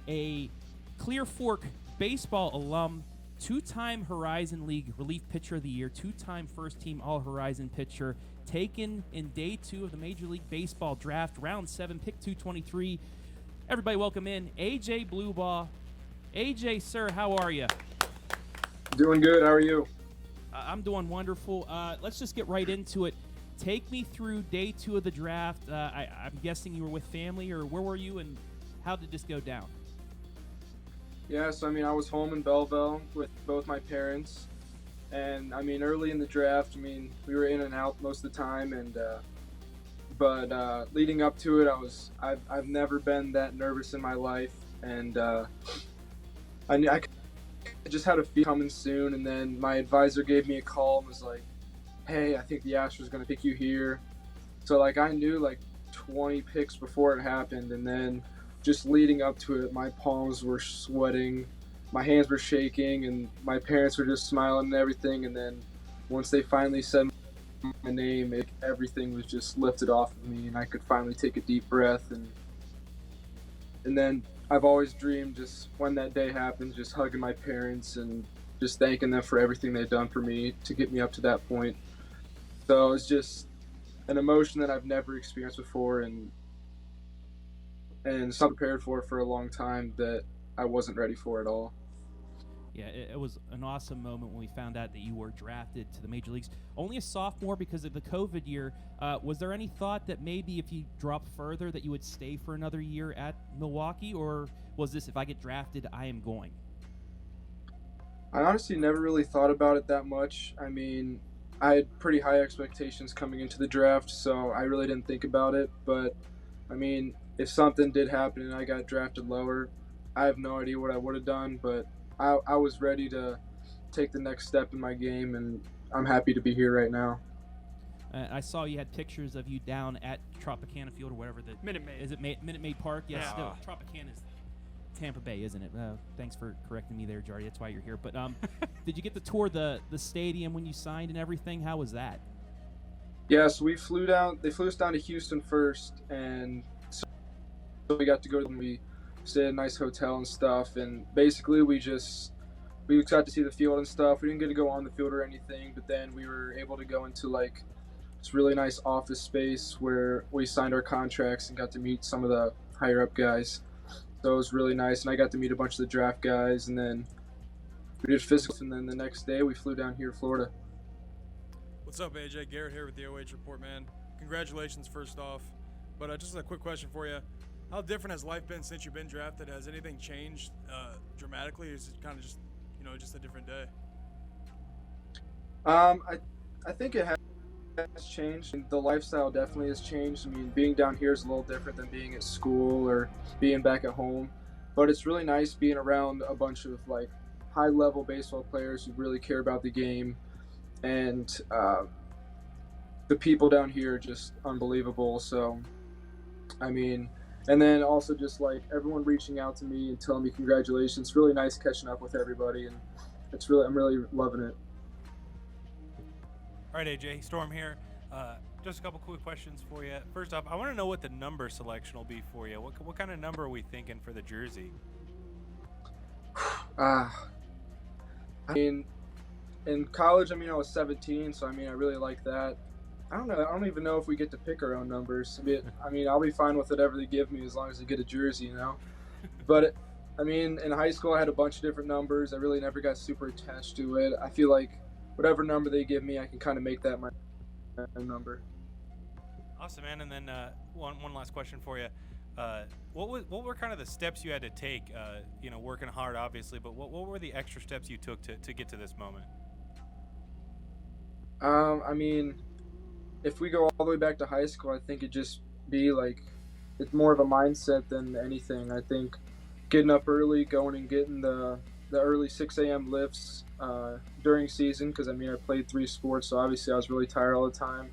a Clear Fork baseball alum, two-time Horizon League Relief Pitcher of the Year, two-time first-team All-Horizon pitcher, taken in Day 2 of the Major League Baseball Draft, Round 7, Pick 223. Everybody welcome in A.J. Blubaugh. A.J., sir, how are you? Doing good. How are you? I'm doing wonderful. Let's just get right into it. Take me through Day 2 of the draft. I'm guessing you were with family, or where were you, and how did this go down? Yeah, so I was home in Belleville with both my parents, and early in the draft, we were in and out most of the time, and but leading up to it, I've never been that nervous in my life, and I just had a feel coming soon, and then my advisor gave me a call and was like, "Hey, I think the Astros are gonna pick you here." So I knew 20 picks before it happened, and then just leading up to it, my palms were sweating, my hands were shaking, and my parents were just smiling and everything. And then once they finally said my name, everything was just lifted off of me, and I could finally take a deep breath. And then I've always dreamed, just when that day happens, just hugging my parents and just thanking them for everything they've done for me to get me up to that point. So it's just an emotion that I've never experienced before, and so prepared for a long time that I wasn't ready for at all. Yeah, it was an awesome moment when we found out that you were drafted to the major leagues. Only a sophomore because of the COVID year. Was there any thought that maybe if you dropped further that you would stay for another year at Milwaukee, or was this, if I get drafted, I am going? I honestly never really thought about it that much. I had pretty high expectations coming into the draft, so I really didn't think about it. But, if something did happen and I got drafted lower, I have no idea what I would have done, but I was ready to take the next step in my game, and I'm happy to be here right now. I saw you had pictures of you down at Tropicana Field or whatever. Minute Maid. Is it Minute Maid Park? Yes. Yeah. No, Tropicana is Tampa Bay, isn't it? Thanks for correcting me there, Jardy. That's why you're here. But did you get to tour the stadium when you signed and everything? How was that? Yeah, so we flew down. They flew us down to Houston first, and so we got to go. We stayed at a nice hotel and stuff, and basically we got to see the field and stuff. We didn't get to go on the field or anything, but then we were able to go into this really nice office space where we signed our contracts and got to meet some of the higher up guys. So it was really nice, and I got to meet a bunch of the draft guys, and then we did physicals, and then the next day we flew down here to Florida. What's up, AJ? Garrett here with the OH.Report, man. Congratulations, first off. But just a quick question for you. How different has life been since you've been drafted? Has anything changed dramatically, or is it kind of just, just a different day? I think it has changed. The lifestyle definitely has changed. Being down here is a little different than being at school or being back at home. But it's really nice being around a bunch of high-level baseball players who really care about the game, and the people down here are just unbelievable. So, and then also just everyone reaching out to me and telling me congratulations. It's really nice catching up with everybody, and I'm really loving it. All right, AJ, Storm here. Just a couple quick questions for you. First off, I want to know what the number selection will be for you. What kind of number are we thinking for the jersey? In college, I was 17, so I really like that. I don't know. I don't even know if we get to pick our own numbers. I'll be fine with whatever they give me as long as I get a jersey, But, in high school, I had a bunch of different numbers. I really never got super attached to it. I feel like whatever number they give me, I can kind of make that my number. Awesome, man. And then one last question for you. What were kind of the steps you had to take? Working hard, obviously, but what were the extra steps you took to get to this moment? If we go all the way back to high school, I think it'd just be it's more of a mindset than anything. I think getting up early, going and getting the early 6 a.m. lifts during season, because I played 3 sports, so obviously I was really tired all the time.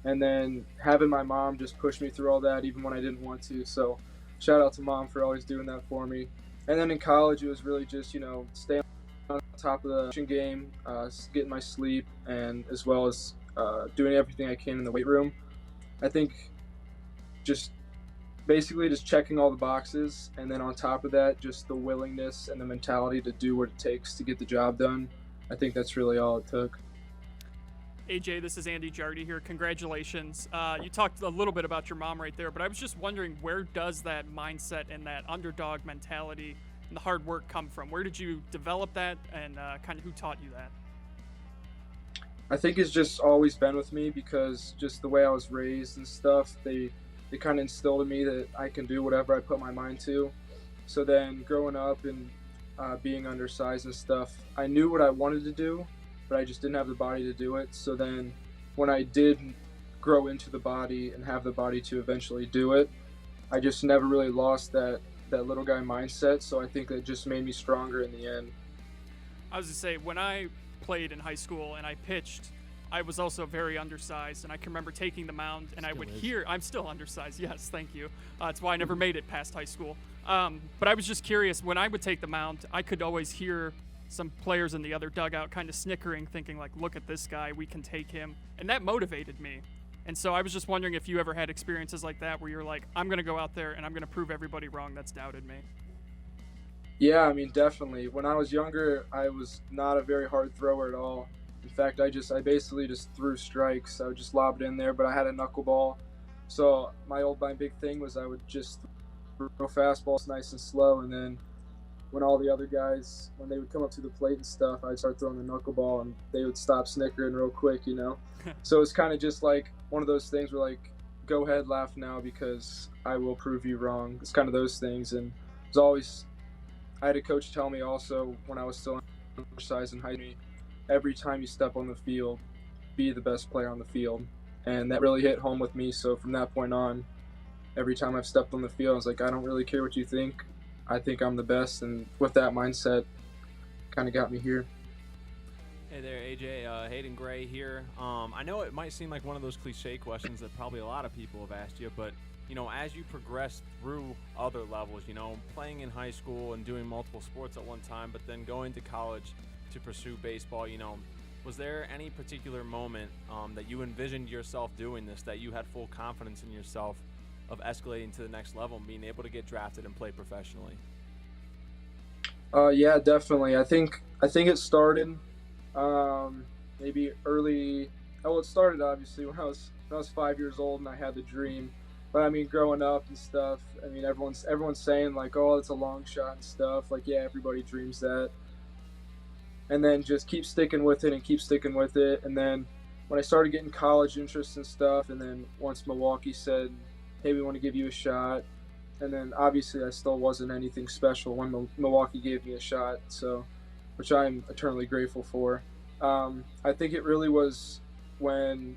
And then having my mom just push me through all that even when I didn't want to. So shout out to Mom for always doing that for me. And then in college, it was really just, staying on top of the game, getting my sleep, and as well as doing everything I can in the weight room. I think just basically just checking all the boxes, and then on top of that, just the willingness and the mentality to do what it takes to get the job done. I think that's really all it took. AJ, this is Andy Jardy here. Congratulations. You talked a little bit about your mom right there, but I was just wondering, where does that mindset and that underdog mentality and the hard work come from? Where did you develop that, and kind of who taught you that? I think it's just always been with me, because just the way I was raised and stuff, they kind of instilled in me that I can do whatever I put my mind to. So then growing up and being undersized and stuff, I knew what I wanted to do, but I just didn't have the body to do it. So then when I did grow into the body and have the body to eventually do it, I just never really lost that little guy mindset. So I think that just made me stronger in the end. I was to say, when I played in high school and I pitched, I was also very undersized, and I can remember taking the mound, and I would hear, I'm still undersized, yes, thank you. That's why I never made it past high school. But I was just curious, when I would take the mound, I could always hear some players in the other dugout kind of snickering, thinking like, look at this guy, we can take him. And that motivated me. And so I was just wondering if you ever had experiences like that where you're like, I'm going to go out there and I'm going to prove everybody wrong that's doubted me. Yeah, I mean, definitely. When I was younger, I was not a very hard thrower at all. In fact, I basically just threw strikes. I would just lob it in there, but I had a knuckleball. So my big thing was I would just throw fastballs nice and slow, and then when all the other guys, when they would come up to the plate and stuff, I'd start throwing the knuckleball, and they would stop snickering real quick, you know? So it's kind of just like one of those things where, like, go ahead, laugh now, because I will prove you wrong. It's kind of those things. And it was always, I had a coach tell me also when I was still undersized in high school, every time you step on the field, be the best player on the field. And that really hit home with me. So from that point on, every time I've stepped on the field, I was like, I don't really care what you think. I think I'm the best. And with that mindset, kind of got me here. Hey there, AJ. Hayden Gray here. I know it might seem like one of those cliche questions that probably a lot of people have asked you, but, you know, as you progress through other levels, you know, playing in high school and doing multiple sports at one time, but then going to college to pursue baseball, you know, was there any particular moment that you envisioned yourself doing this, that you had full confidence in yourself of escalating to the next level and being able to get drafted and play professionally? Yeah, definitely. I think it started maybe early. Well, it started obviously when I was 5 years old and I had the dream. But I mean, growing up and stuff, I mean, everyone's saying like, oh, it's a long shot and stuff. Like, yeah, everybody dreams that. And then just keep sticking with it. And then when I started getting college interest and stuff, and then once Milwaukee said, hey, we want to give you a shot. And then obviously I still wasn't anything special when Milwaukee gave me a shot, so, which I'm eternally grateful for. I think it really was when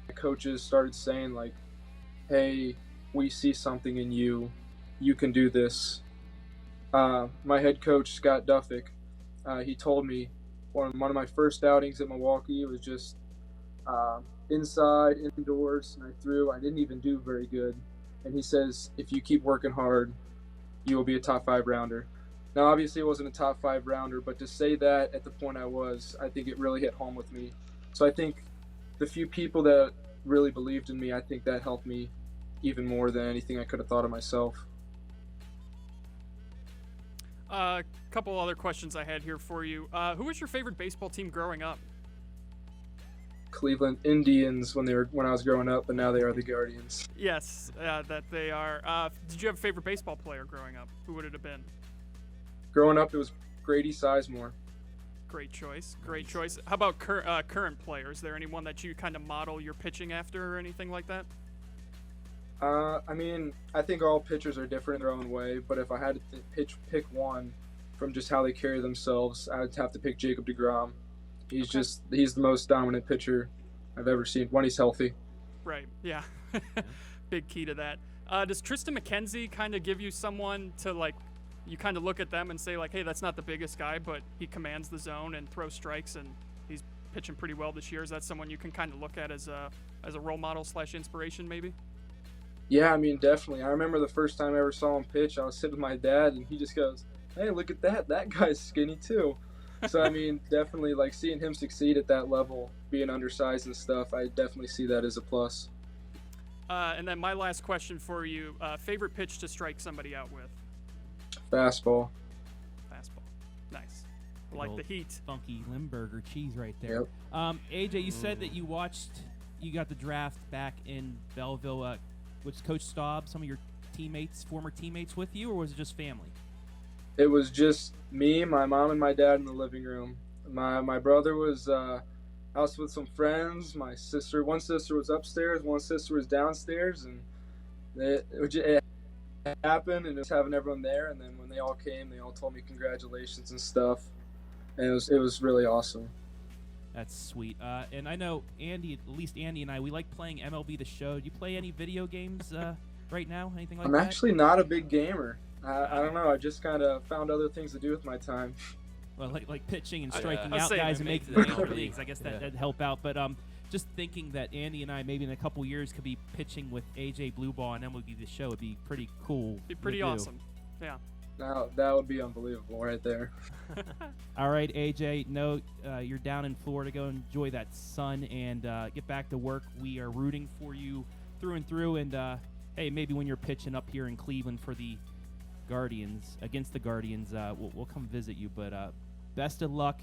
the coaches started saying like, hey, we see something in you. You can do this. My head coach, Scott Duffick, he told me one of my first outings at Milwaukee, it was just inside, indoors, and I didn't even do very good. And he says, if you keep working hard, you will be a top 5 rounder. Now, obviously, it wasn't a top 5 rounder, but to say that at the point I think it really hit home with me. So I think the few people that really believed in me, I think that helped me even more than anything I could have thought of myself. A couple other questions I had here for you. Who was your favorite baseball team growing up? Cleveland Indians when I was growing up, but now they are the Guardians. Yes, that they are. Did you have a favorite baseball player growing up? Who would it have been? Growing up, it was Grady Sizemore. Great choice. How about current players? Is there anyone that you kind of model your pitching after or anything like that? I mean, I think all pitchers are different in their own way, but if I had to pick one from just how they carry themselves, I would have to pick Jacob deGrom. He's the most dominant pitcher I've ever seen when he's healthy. Right, yeah. Big key to that. Does Tristan McKenzie kind of give you someone to, like, you kind of look at them and say, like, hey, that's not the biggest guy, but he commands the zone and throws strikes, and he's pitching pretty well this year? Is that someone you can kind of look at as a role model / inspiration, maybe? Yeah, I mean, definitely. I remember the first time I ever saw him pitch, I was sitting with my dad, and he just goes, hey, look at that. That guy's skinny, too. So, I mean, definitely, like, seeing him succeed at that level, being undersized and stuff, I definitely see that as a plus. And then my last question for you: favorite pitch to strike somebody out with? Fastball. Fastball. Nice. Big Like old the heat. Funky Limburger cheese right there. Yep. AJ, you said that you got the draft back in Belleville. Was Coach Staub some of your former teammates with you, or was it just family? It was just me, my mom, and my dad in the living room. My brother was out with some friends. One sister was upstairs, one sister was downstairs, and it happened, and it was having everyone there. And then when they all came, they all told me congratulations and stuff, and it was really awesome. That's sweet. And I know Andy, at least Andy and I, we like playing MLB The Show. Do you play any video games right now? Anything like I'm that? actually not a big gamer. I don't know. I just kind of found other things to do with my time. Well, like pitching and striking I'll out say guys and make making the the MLB. leagues. I guess that'd help out. But just thinking that Andy and I maybe in a couple years could be pitching with AJ Blubaugh and MLB The Show would be pretty cool. Be pretty to do. awesome. Yeah. Now that would be unbelievable right there. All right, AJ. No, you're down in Florida. Go enjoy that sun and get back to work. We are rooting for you through and through. And hey, maybe when you're pitching up here in Cleveland for the against the Guardians, we'll come visit you. But best of luck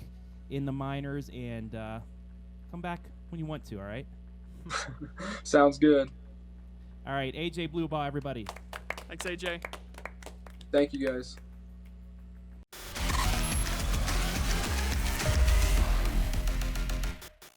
in the minors, and come back when you want to. All right. Sounds good. All right, AJ Blubaugh, everybody. Thanks, AJ. Thank you, guys.